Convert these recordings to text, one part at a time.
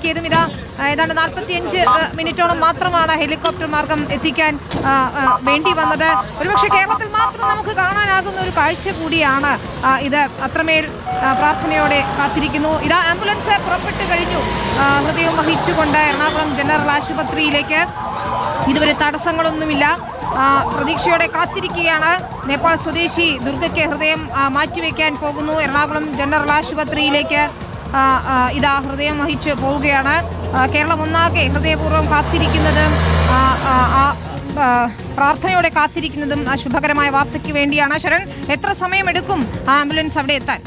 എത്തിയതും ഇതാ ഏതാണ്ട് 45 മിനിറ്റോളം മാത്രമാണ് ഹെലികോപ്റ്റർ മാർഗം എത്തിക്കാൻ വേണ്ടി വന്നത്. ഒരുപക്ഷെ കേരളത്തിൽ മാത്രം നമുക്ക് കാണാനാകുന്ന ഒരു കാഴ്ച കൂടിയാണ് ഇത്. അത്രമേൽ പ്രാർത്ഥനയോടെ കാത്തിരിക്കുന്നു. ഇതാ ആംബുലൻസ് പുറപ്പെട്ടു കഴിഞ്ഞു, ഹൃദയം വഹിച്ചുകൊണ്ട് എറണാകുളം ജനറൽ ആശുപത്രിയിലേക്ക്. ഇതുവരെ തടസ്സങ്ങളൊന്നുമില്ല, പ്രതീക്ഷയോടെ കാത്തിരിക്കുകയാണ്. നേപ്പാൾ സ്വദേശി ദുർഗയ്ക്ക് ഹൃദയം മാറ്റിവെക്കാൻ പോകുന്നു. എറണാകുളം ജനറൽ ആശുപത്രിയിലേക്ക് ഇതാ ഹൃദയം വഹിച്ച് പോവുകയാണ്. കേരളം ഒന്നാകെ ഹൃദയപൂർവ്വം കാത്തിരിക്കുന്നതും പ്രാർത്ഥനയോടെ കാത്തിരിക്കുന്നതും ശുഭകരമായ വാർത്തയ്ക്ക് വേണ്ടിയാണ്. ശരൺ, എത്ര സമയമെടുക്കും ആംബുലൻസ് അവിടെ എത്താൻ?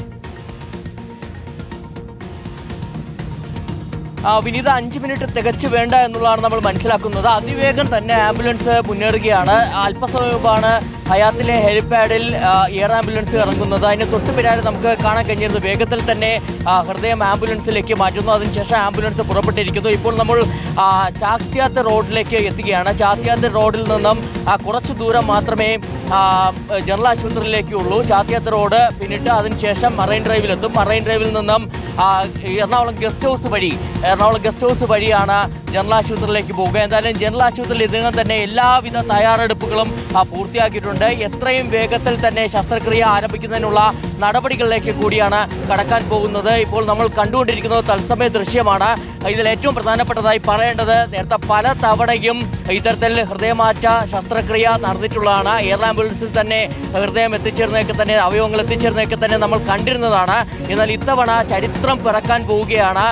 വിനീത, 5 മിനിറ്റ് തികച്ചു വേണ്ട എന്നുള്ളതാണ് നമ്മൾ മനസ്സിലാക്കുന്നത്. അതിവേഗം തന്നെ ആംബുലൻസ് മുന്നേറുകയാണ്. അല്പസമയം മുമ്പാണ് ഹയാത്തിലെ ഹെലിപാഡിൽ എയർ ആംബുലൻസ് ഇറങ്ങുന്നത്. അതിന് തൊട്ട് പിന്നാലെ നമുക്ക് കാണാൻ കഴിഞ്ഞിരുന്നു വേഗത്തിൽ തന്നെ ഹൃദയം ആംബുലൻസിലേക്ക് മാറ്റുന്നു. അതിനുശേഷം ആംബുലൻസ് പുറപ്പെട്ടിരിക്കുന്നു. ഇപ്പോൾ നമ്മൾ ചാക്യാത്ത് റോഡിലേക്ക് എത്തുകയാണ്. ചാക്യാത്ത് റോഡിൽ നിന്നും കുറച്ച് ദൂരം മാത്രമേ ജനറൽ ആശുപത്രിയിലേക്കുള്ളൂ. ചാക്യാത്ത് റോഡ് പിന്നിട്ട് അതിനുശേഷം മറൈൻ ഡ്രൈവിലെത്തും. മറൈൻ ഡ്രൈവിൽ നിന്നും എറണാകുളം ഗസ്റ്റ് ഹൗസ് വഴിയാണ് ജനറൽ ആശുപത്രിയിലേക്ക് പോകുക. എന്തായാലും ജനറൽ ആശുപത്രിയിൽ ഇതിനകം തന്നെ എല്ലാവിധ തയ്യാറെടുപ്പുകളും പൂർത്തിയാക്കിയിട്ടുണ്ട്. എത്രയും വേഗത്തിൽ തന്നെ ശസ്ത്രക്രിയ ആരംഭിക്കുന്നതിനുള്ള നടപടികളിലേക്ക് കൂടിയാണ് കടക്കാൻ പോകുന്നത്. ഇപ്പോൾ നമ്മൾ കണ്ടുകൊണ്ടിരിക്കുന്നത് തത്സമയ ദൃശ്യമാണ്. ഇതിൽ ഏറ്റവും പ്രധാനപ്പെട്ടതായി പറയേണ്ടത്, നേരത്തെ പല തവണയും ഇത്തരത്തിൽ ഹൃദയമാറ്റ ശസ്ത്രക്രിയ നടന്നിട്ടുള്ളതാണ്. എയർ ആംബുലൻസിൽ തന്നെ ഹൃദയം എത്തിച്ചേർന്നതൊക്കെ തന്നെ, അവയവങ്ങൾ എത്തിച്ചേർന്നതൊക്കെ തന്നെ നമ്മൾ കണ്ടിരുന്നതാണ്. എന്നാൽ ഇത്തവണ ചരിത്രം പിറക്കാൻ പോവുകയാണ്.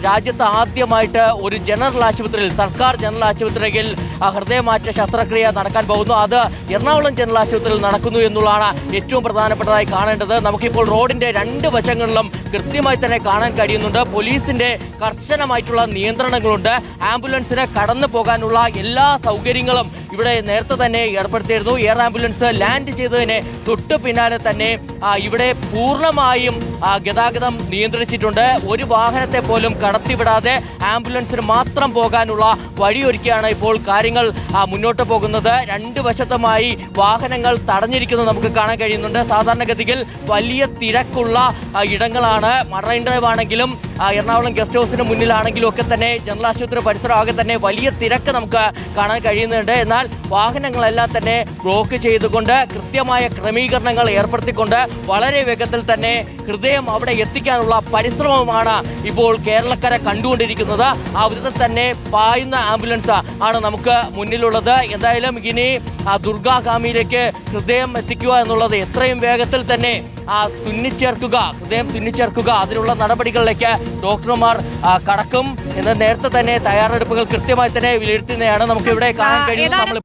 രാജ്യത്ത് ആദ്യമായിട്ട് ഒരു ജനറൽ ആശുപത്രിയിൽ, സർക്കാർ ജനറൽ ആശുപത്രിയിൽ ഹൃദയമാറ്റ ശസ്ത്രക്രിയ നടക്കാൻ പോകുന്നു. അത് എറണാകുളം ജനറൽ ആശുപത്രിയിൽ നടക്കുന്നു എന്നുള്ളതാണ് ഏറ്റവും പ്രധാനപ്പെട്ടതായി കാണേണ്ടത്. നമുക്കിപ്പോൾ റോഡിന്റെ 2 വശങ്ങളിലും കൃത്യമായി തന്നെ കാണാൻ കഴിയുന്നുണ്ട്. പോലീസിന്റെ കർശനമായിട്ടുള്ള നിയന്ത്രണങ്ങളുണ്ട്. ആംബുലൻസിന് കടന്നു പോകാനുള്ള എല്ലാ സൗകര്യങ്ങളും ഇവിടെ നേരത്തെ തന്നെ ഏർപ്പെടുത്തിയിരുന്നു. എയർ ആംബുലൻസ് ലാൻഡ് ചെയ്തതിന് തൊട്ട് പിന്നാലെ തന്നെ ഇവിടെ പൂർണ്ണമായും ഗതാഗതം നിയന്ത്രിച്ചിട്ടുണ്ട്. ഒരു വാഹനത്തെ പോലും കടത്തിവിടാതെ ആംബുലൻസിന് മാത്രം പോകാനുള്ള വഴിയൊരുക്കിയാണ് ഇപ്പോൾ കാര്യങ്ങൾ മുന്നോട്ട് പോകുന്നത്. 2 വശത്തുമായി വാഹനങ്ങൾ തടഞ്ഞിരിക്കുന്നത് നമുക്ക് കാണാൻ കഴിയുന്നുണ്ട്. സാധാരണഗതിയിൽ വലിയ തിരക്കുള്ള ഇടങ്ങളാണ്. മറൈൻ ഡ്രൈവ് ആണെങ്കിലും എറണാകുളം ഗസ്റ്റ് ഹൗസിന് മുന്നിലാണെങ്കിലും ഒക്കെ തന്നെ ജനറൽ ആശുപത്രി പരിസരമാകെ തന്നെ വലിയ തിരക്ക് നമുക്ക് കാണാൻ കഴിയുന്നുണ്ട്. എന്നാൽ വാഹനങ്ങളെല്ലാം തന്നെ ബ്ലോക്ക് ചെയ്തുകൊണ്ട് കൃത്യമായ ക്രമീകരണങ്ങൾ ഏർപ്പെടുത്തിക്കൊണ്ട് വളരെ വേഗത്തിൽ തന്നെ ഹൃദയം അവിടെ എത്തിക്കാനുള്ള പരിശ്രമമാണ് ഇപ്പോൾ കേരളക്കര കണ്ടുകൊണ്ടിരിക്കുന്നത്. ആ വിധത്തിൽ തന്നെ പായുന്ന ആംബുലൻസ് ആണ് നമുക്ക് മുന്നിലുള്ളത്. എന്തായാലും ഇനി ദുർഗാഗാമിയിലേക്ക് ഹൃദയം എത്തിക്കുക എന്നുള്ളത് എത്രയും വേഗത്തിൽ തന്നെ ഹൃദയം തുന്നിച്ചേർക്കുക, അതിനുള്ള നടപടികളിലേക്ക് ഡോക്ടർമാർ കടക്കും എന്ന് നേരത്തെ തന്നെ തയ്യാറെടുപ്പുകൾ കൃത്യമായി തന്നെ വിലയിരുത്തുന്നതാണ് നമുക്ക് ഇവിടെ കാണാൻ കഴിയുന്നത്.